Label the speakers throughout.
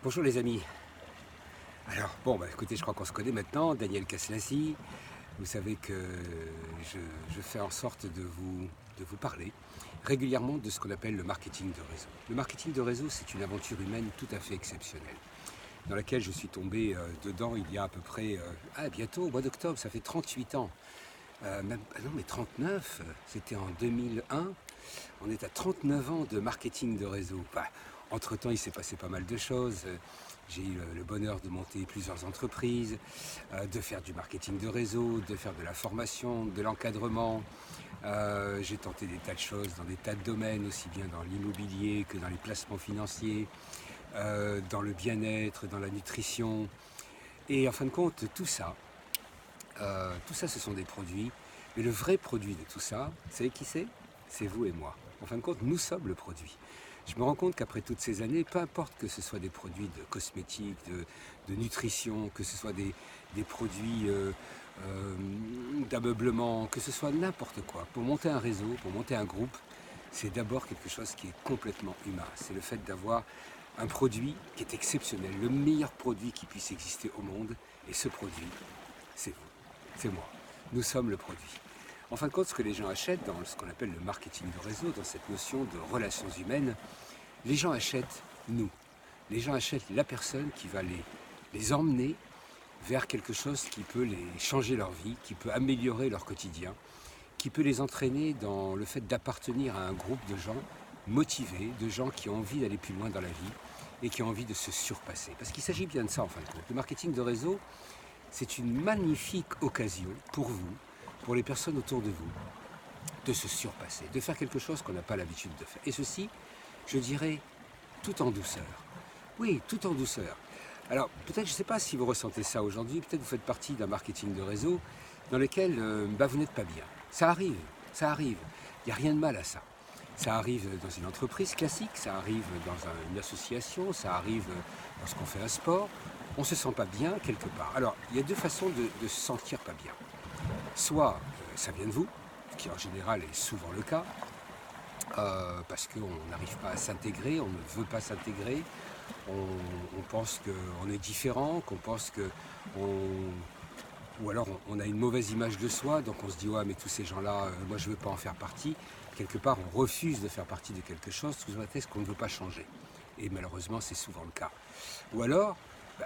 Speaker 1: Bonjour les amis. Alors bon, écoutez, je crois qu'on se connaît maintenant, Daniel Kaslassi. Vous savez que je fais en sorte de vous parler régulièrement de ce qu'on appelle le marketing de réseau. Le marketing de réseau, c'est une aventure humaine tout à fait exceptionnelle, dans laquelle je suis tombé dedans il y a à peu près, bientôt au mois d'octobre, ça fait 38 ans. Non mais 39, c'était en 2001. On est à 39 ans de marketing de réseau. Entre-temps, il s'est passé pas mal de choses. J'ai eu le bonheur de monter plusieurs entreprises, de faire du marketing de réseau, de faire de la formation, de l'encadrement. J'ai tenté des tas de choses dans des tas de domaines, aussi bien dans l'immobilier que dans les placements financiers, dans le bien-être, dans la nutrition. Et en fin de compte, tout ça, ce sont des produits. Mais le vrai produit de tout ça, vous savez qui c'est? C'est vous et moi. En fin de compte, nous sommes le produit. Je me rends compte qu'après toutes ces années, peu importe que ce soit des produits de cosmétiques, de nutrition, que ce soit des produits d'ameublement, que ce soit n'importe quoi, pour monter un réseau, pour monter un groupe, c'est d'abord quelque chose qui est complètement humain. C'est le fait d'avoir un produit qui est exceptionnel, le meilleur produit qui puisse exister au monde. Et ce produit, c'est vous, c'est moi. Nous sommes le produit. En fin de compte, ce que les gens achètent dans ce qu'on appelle le marketing de réseau, dans cette notion de relations humaines, les gens achètent nous. Les gens achètent la personne qui va les emmener vers quelque chose qui peut les changer leur vie, qui peut améliorer leur quotidien, qui peut les entraîner dans le fait d'appartenir à un groupe de gens motivés, de gens qui ont envie d'aller plus loin dans la vie et qui ont envie de se surpasser. Parce qu'il s'agit bien de ça en fin de compte. Le marketing de réseau, c'est une magnifique occasion pour vous, pour les personnes autour de vous, de se surpasser, de faire quelque chose qu'on n'a pas l'habitude de faire. Et ceci, je dirais, tout en douceur. Oui, tout en douceur. Alors, peut-être, je ne sais pas si vous ressentez ça aujourd'hui, peut-être vous faites partie d'un marketing de réseau dans lequel vous n'êtes pas bien. Ça arrive, ça arrive. Il n'y a rien de mal à ça. Ça arrive dans une entreprise classique, ça arrive dans une association, ça arrive lorsqu'on fait un sport. On ne se sent pas bien quelque part. Alors, il y a deux façons de se sentir pas bien. Soit ça vient de vous, ce qui en général est souvent le cas, parce qu'on n'arrive pas à s'intégrer, on ne veut pas s'intégrer, on pense qu'on est différent, qu'on pense que ou alors on a une mauvaise image de soi, donc on se dit ouais mais tous ces gens-là, moi je ne veux pas en faire partie. Quelque part on refuse de faire partie de quelque chose sous prétexte qu'on ne veut pas changer. Et malheureusement c'est souvent le cas. Ou alors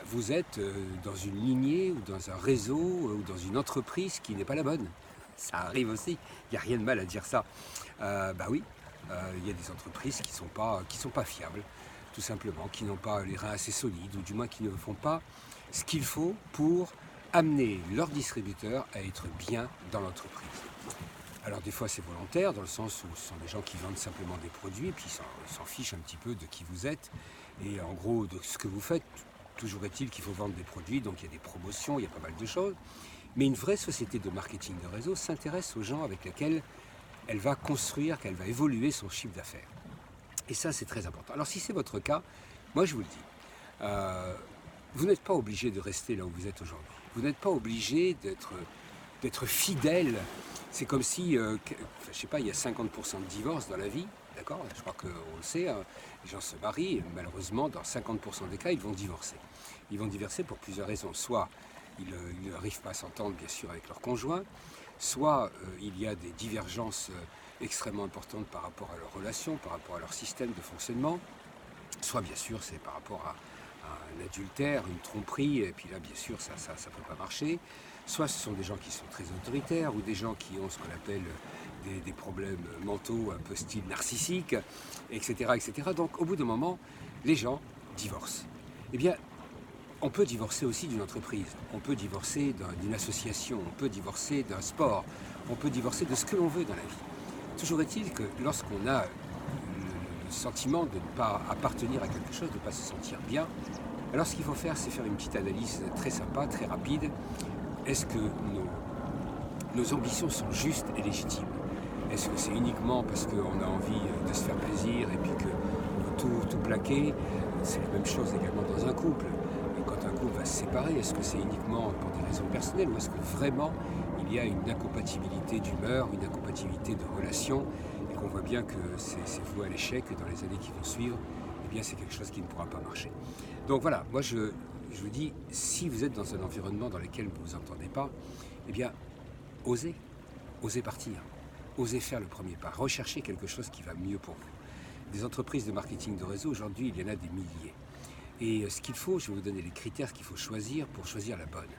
Speaker 1: vous êtes dans une lignée ou dans un réseau ou dans une entreprise qui n'est pas la bonne. Ça arrive aussi, il n'y a rien de mal à dire ça. Oui, il y a des entreprises qui sont pas fiables, tout simplement, qui n'ont pas les reins assez solides, ou du moins qui ne font pas ce qu'il faut pour amener leurs distributeurs à être bien dans l'entreprise. Alors des fois c'est volontaire, dans le sens où ce sont des gens qui vendent simplement des produits, et puis ils s'en fichent un petit peu de qui vous êtes, et en gros de ce que vous faites. Toujours est-il qu'il faut vendre des produits, donc il y a des promotions, il y a pas mal de choses. Mais une vraie société de marketing de réseau s'intéresse aux gens avec lesquels elle va construire, qu'elle va évoluer son chiffre d'affaires. Et ça, c'est très important. Alors si c'est votre cas, moi je vous le dis, vous n'êtes pas obligé de rester là où vous êtes aujourd'hui. Vous n'êtes pas obligé d'être fidèle. C'est comme si, je sais pas, il y a 50% de divorces dans la vie, d'accord? Je crois qu'on le sait, hein. Les gens se marient, et malheureusement, dans 50% des cas, ils vont divorcer. Ils vont divorcer pour plusieurs raisons. Soit ils n'arrivent pas à s'entendre, bien sûr, avec leur conjoint, soit il y a des divergences extrêmement importantes par rapport à leur relation, par rapport à leur système de fonctionnement, soit, bien sûr, c'est par rapport à un adultère, une tromperie, et puis là, bien sûr, ça ne peut pas marcher. Soit ce sont des gens qui sont très autoritaires, ou des gens qui ont ce qu'on appelle des problèmes mentaux, un peu style narcissique, etc., etc. Donc, au bout d'un moment, les gens divorcent. Eh bien, on peut divorcer aussi d'une entreprise, on peut divorcer d'une association, on peut divorcer d'un sport, on peut divorcer de ce que l'on veut dans la vie. Toujours est-il que lorsqu'on a le sentiment de ne pas appartenir à quelque chose, de ne pas se sentir bien, alors ce qu'il faut faire, c'est faire une petite analyse très sympa, très rapide. Est-ce que nos ambitions sont justes et légitimes? Est-ce que c'est uniquement parce qu'on a envie de se faire plaisir et puis qu'on veut tout plaquer? C'est la même chose également dans un couple. Et quand un couple va se séparer, est-ce que c'est uniquement pour des raisons personnelles ou est-ce que vraiment il y a une incompatibilité d'humeur, une incompatibilité de relation et qu'on voit bien que c'est voué à l'échec et dans les années qui vont suivre, eh bien c'est quelque chose qui ne pourra pas marcher. Donc voilà, moi je vous dis, si vous êtes dans un environnement dans lequel vous ne vous entendez pas, eh bien, osez, osez partir, osez faire le premier pas, recherchez quelque chose qui va mieux pour vous. Des entreprises de marketing de réseau, aujourd'hui, il y en a des milliers. Et ce qu'il faut, je vais vous donner les critères qu'il faut choisir pour choisir la bonne.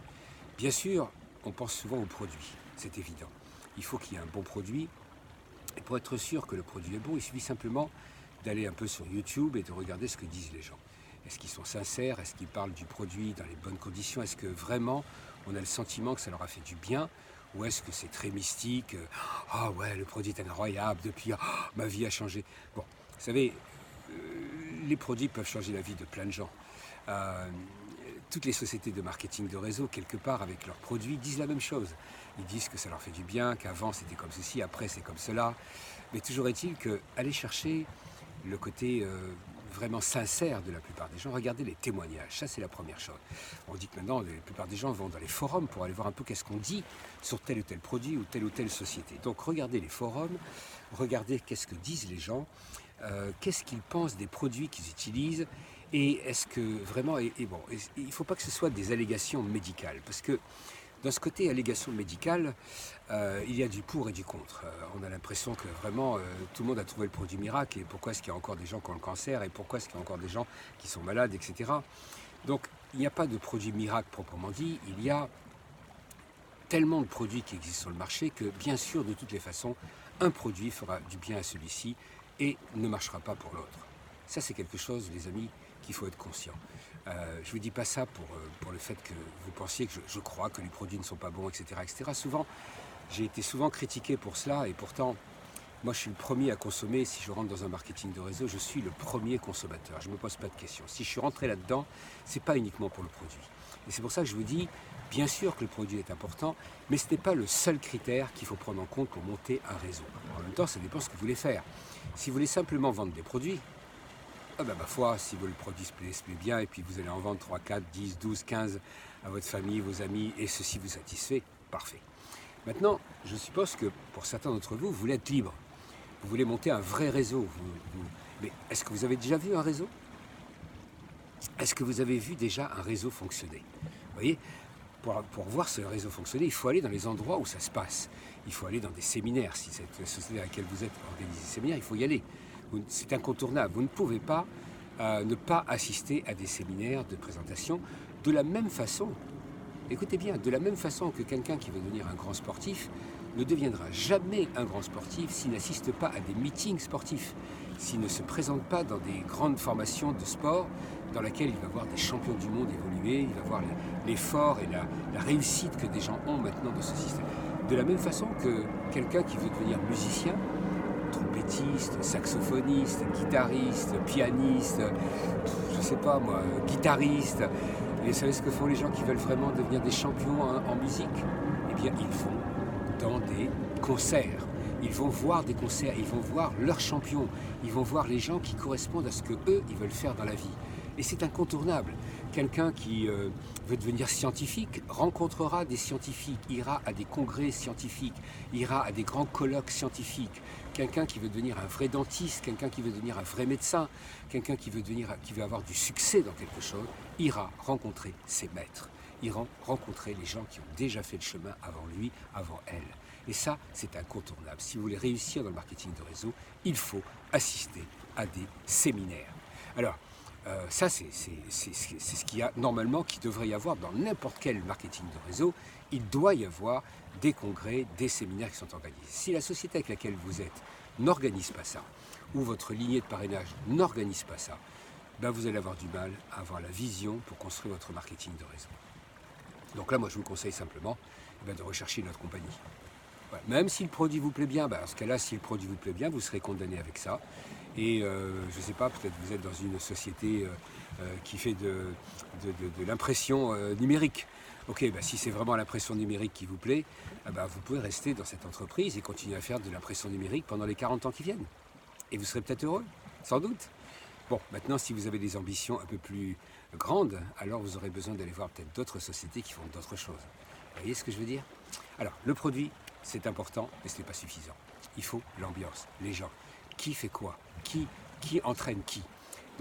Speaker 1: Bien sûr, on pense souvent au produit, c'est évident. Il faut qu'il y ait un bon produit. Et pour être sûr que le produit est bon, il suffit simplement d'aller un peu sur YouTube et de regarder ce que disent les gens. Est-ce qu'ils sont sincères? Est-ce qu'ils parlent du produit dans les bonnes conditions? Est-ce que vraiment on a le sentiment que ça leur a fait du bien? Ou est-ce que c'est très mystique? Ah ouais, le produit est incroyable, depuis ma vie a changé. Bon, vous savez, les produits peuvent changer la vie de plein de gens. Euh, Toutes les sociétés de marketing de réseau, quelque part, avec leurs produits, disent la même chose. Ils disent que ça leur fait du bien, qu'avant c'était comme ceci, après c'est comme cela. Mais toujours est-il qu'aller chercher le côté vraiment sincère de la plupart des gens, regardez les témoignages, ça c'est la première chose. On dit que maintenant, la plupart des gens vont dans les forums pour aller voir un peu qu'est-ce qu'on dit sur tel ou tel produit ou telle société. Donc regardez les forums, regardez qu'est-ce que disent les gens, qu'est-ce qu'ils pensent des produits qu'ils utilisent, et est-ce que vraiment, bon, il ne faut pas que ce soit des allégations médicales, parce que dans ce côté allégation médicale, il y a du pour et du contre. On a l'impression que vraiment tout le monde a trouvé le produit miracle, et pourquoi est-ce qu'il y a encore des gens qui ont le cancer, et pourquoi est-ce qu'il y a encore des gens qui sont malades, etc. Donc il n'y a pas de produit miracle proprement dit, il y a tellement de produits qui existent sur le marché que bien sûr de toutes les façons, un produit fera du bien à celui-ci et ne marchera pas pour l'autre. Ça c'est quelque chose, les amis, qu'il faut être conscient. Je ne vous dis pas ça pour le fait que vous pensiez que je crois que les produits ne sont pas bons, etc. etc. Souvent, j'ai été souvent critiqué pour cela, et pourtant, moi je suis le premier à consommer. Si je rentre dans un marketing de réseau, je suis le premier consommateur. Je ne me pose pas de questions. Si je suis rentré là-dedans, ce n'est pas uniquement pour le produit. Et c'est pour ça que je vous dis, bien sûr que le produit est important, mais ce n'est pas le seul critère qu'il faut prendre en compte pour monter un réseau. En même temps, ça dépend de ce que vous voulez faire. Si vous voulez simplement vendre des produits, ah ben, ma foi, si le produit se plaît bien, et puis vous allez en vendre 3, 4, 10, 12, 15 à votre famille, vos amis, et ceci vous satisfait, parfait. Maintenant, je suppose que pour certains d'entre vous, vous voulez être libre. Vous voulez monter un vrai réseau. Mais est-ce que vous avez déjà vu un réseau? Est-ce que vous avez vu déjà un réseau fonctionner? Vous voyez, pour voir ce réseau fonctionner, il faut aller dans les endroits où ça se passe. Il faut aller dans des séminaires. Si cette société à laquelle vous êtes organise des séminaires, il faut y aller. C'est incontournable. Vous ne pouvez pas ne pas assister à des séminaires de présentation de la même façon. Écoutez bien, de la même façon que quelqu'un qui veut devenir un grand sportif ne deviendra jamais un grand sportif s'il n'assiste pas à des meetings sportifs, s'il ne se présente pas dans des grandes formations de sport dans lesquelles il va voir des champions du monde évoluer, il va voir l'effort et la réussite que des gens ont maintenant dans ce système. De la même façon que quelqu'un qui veut devenir musicien, trompettiste, saxophoniste, guitariste, pianiste, je ne sais pas moi, guitariste. Et vous savez ce que font les gens qui veulent vraiment devenir des champions en musique? Eh bien, ils vont dans des concerts. Ils vont voir des concerts, ils vont voir leurs champions, ils vont voir les gens qui correspondent à ce que eux, ils veulent faire dans la vie. Et c'est incontournable. Quelqu'un qui veut devenir scientifique rencontrera des scientifiques, ira à des congrès scientifiques, ira à des grands colloques scientifiques. Quelqu'un qui veut devenir un vrai dentiste, quelqu'un qui veut devenir un vrai médecin, quelqu'un qui veut avoir du succès dans quelque chose, ira rencontrer ses maîtres, ira rencontrer les gens qui ont déjà fait le chemin avant lui, avant elle. Et ça, c'est incontournable. Si vous voulez réussir dans le marketing de réseau, il faut assister à des séminaires. Alors, ça, c'est ce qu'il y a normalement, qui devrait y avoir dans n'importe quel marketing de réseau. Il doit y avoir des congrès, des séminaires qui sont organisés. Si la société avec laquelle vous êtes n'organise pas ça, ou votre lignée de parrainage n'organise pas ça, ben vous allez avoir du mal à avoir la vision pour construire votre marketing de réseau. Donc là, moi, je vous conseille simplement de rechercher notre compagnie. Voilà. Même si le produit vous plaît bien, dans ce cas-là, si le produit vous plaît bien, vous serez condamné avec ça. Et je ne sais pas, peut-être vous êtes dans une société qui fait de l'impression numérique. Ok, si c'est vraiment l'impression numérique qui vous plaît, vous pouvez rester dans cette entreprise et continuer à faire de l'impression numérique pendant les 40 ans qui viennent. Et vous serez peut-être heureux, sans doute. Bon, maintenant, si vous avez des ambitions un peu plus grandes, alors vous aurez besoin d'aller voir peut-être d'autres sociétés qui font d'autres choses. Vous voyez ce que je veux dire? Alors, le produit, c'est important, mais ce n'est pas suffisant. Il faut l'ambiance, les gens. Qui fait quoi? Qui entraîne qui?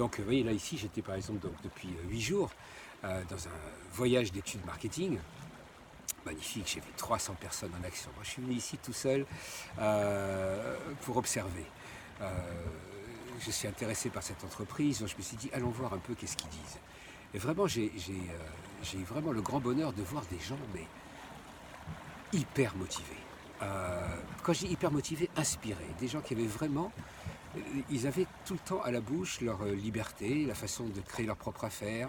Speaker 1: Donc vous voyez là ici, j'étais par exemple donc, depuis 8 jours dans un voyage d'études marketing. Magnifique, j'ai vu 300 personnes en action. Moi je suis venu ici tout seul pour observer. Je suis intéressé par cette entreprise, donc je me suis dit allons voir un peu qu'est-ce qu'ils disent. Et vraiment j'ai eu vraiment le grand bonheur de voir des gens mais hyper motivés. Quand je dis hyper motivés, inspirés, des gens qui avaient vraiment, ils avaient tout le temps à la bouche leur liberté, la façon de créer leur propre affaire,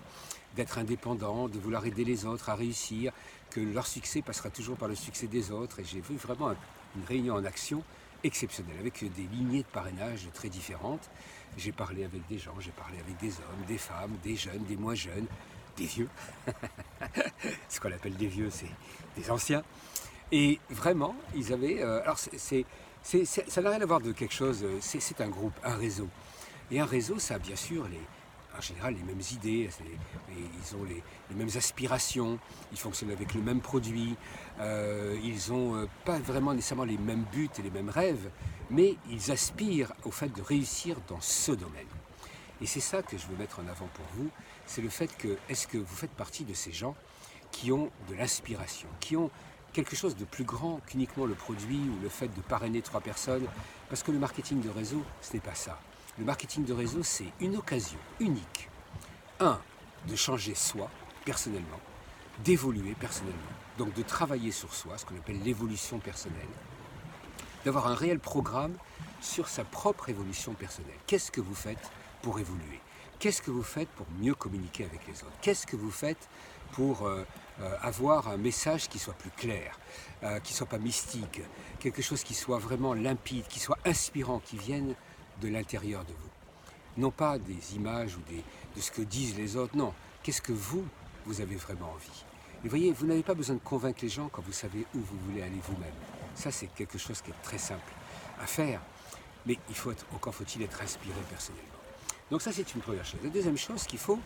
Speaker 1: d'être indépendants, de vouloir aider les autres à réussir, que leur succès passera toujours par le succès des autres. Et j'ai vu vraiment une réunion en action exceptionnelle, avec des lignées de parrainage très différentes. J'ai parlé avec des gens, j'ai parlé avec des hommes, des femmes, des jeunes, des moins jeunes, des vieux. Ce qu'on appelle des vieux, c'est des anciens. Et vraiment, ils avaient... alors, ça n'a rien à voir de quelque chose, c'est un groupe, un réseau. Et un réseau, ça a bien sûr, en général, les mêmes idées, ils ont les mêmes aspirations, ils fonctionnent avec le même produit, ils n'ont pas vraiment nécessairement les mêmes buts et les mêmes rêves, mais ils aspirent au fait de réussir dans ce domaine. Et c'est ça que je veux mettre en avant pour vous, c'est le fait que, est-ce que vous faites partie de ces gens qui ont de l'inspiration, qui ont quelque chose de plus grand qu'uniquement le produit ou le fait de parrainer 3 personnes, parce que le marketing de réseau, ce n'est pas ça. Le marketing de réseau, c'est une occasion unique. De changer soi, personnellement, d'évoluer personnellement, donc de travailler sur soi, ce qu'on appelle l'évolution personnelle, d'avoir un réel programme sur sa propre évolution personnelle. Qu'est-ce que vous faites pour évoluer? Qu'est-ce que vous faites pour mieux communiquer avec les autres? Qu'est-ce que vous faites pour avoir un message qui soit plus clair, qui ne soit pas mystique, quelque chose qui soit vraiment limpide, qui soit inspirant, qui vienne de l'intérieur de vous? Non pas des images ou de ce que disent les autres, non. Qu'est-ce que vous avez vraiment envie? Et vous voyez, vous n'avez pas besoin de convaincre les gens quand vous savez où vous voulez aller vous-même. Ça, c'est quelque chose qui est très simple à faire, mais encore faut-il être inspiré personnellement. Donc ça, c'est une première chose. La deuxième chose qu'il faut,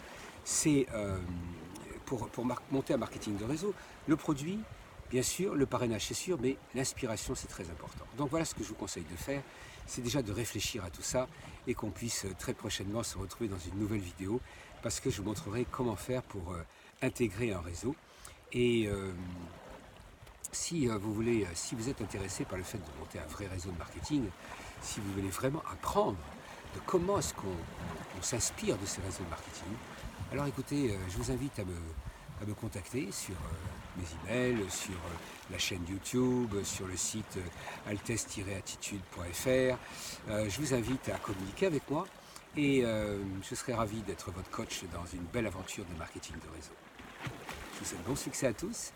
Speaker 1: c'est pour monter un marketing de réseau, le produit, bien sûr, le parrainage, c'est sûr, mais l'inspiration, c'est très important. Donc voilà ce que je vous conseille de faire, c'est déjà de réfléchir à tout ça et qu'on puisse très prochainement se retrouver dans une nouvelle vidéo parce que je vous montrerai comment faire pour intégrer un réseau. Et si vous êtes intéressé par le fait de monter un vrai réseau de marketing, si vous voulez vraiment apprendre de comment est-ce qu'on s'inspire de ces réseaux de marketing, alors écoutez, je vous invite à me contacter sur mes emails, sur la chaîne YouTube, sur le site altes-attitude.fr. Je vous invite à communiquer avec moi et je serai ravi d'être votre coach dans une belle aventure de marketing de réseau. Je vous souhaite bon succès à tous.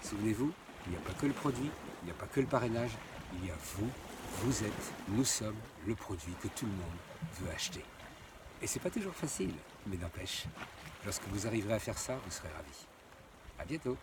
Speaker 1: Souvenez-vous, il n'y a pas que le produit, il n'y a pas que le parrainage, il y a vous, vous êtes, nous sommes le produit que tout le monde veut acheter. Et c'est pas toujours facile, mais n'empêche, lorsque vous arriverez à faire ça, vous serez ravis. À bientôt.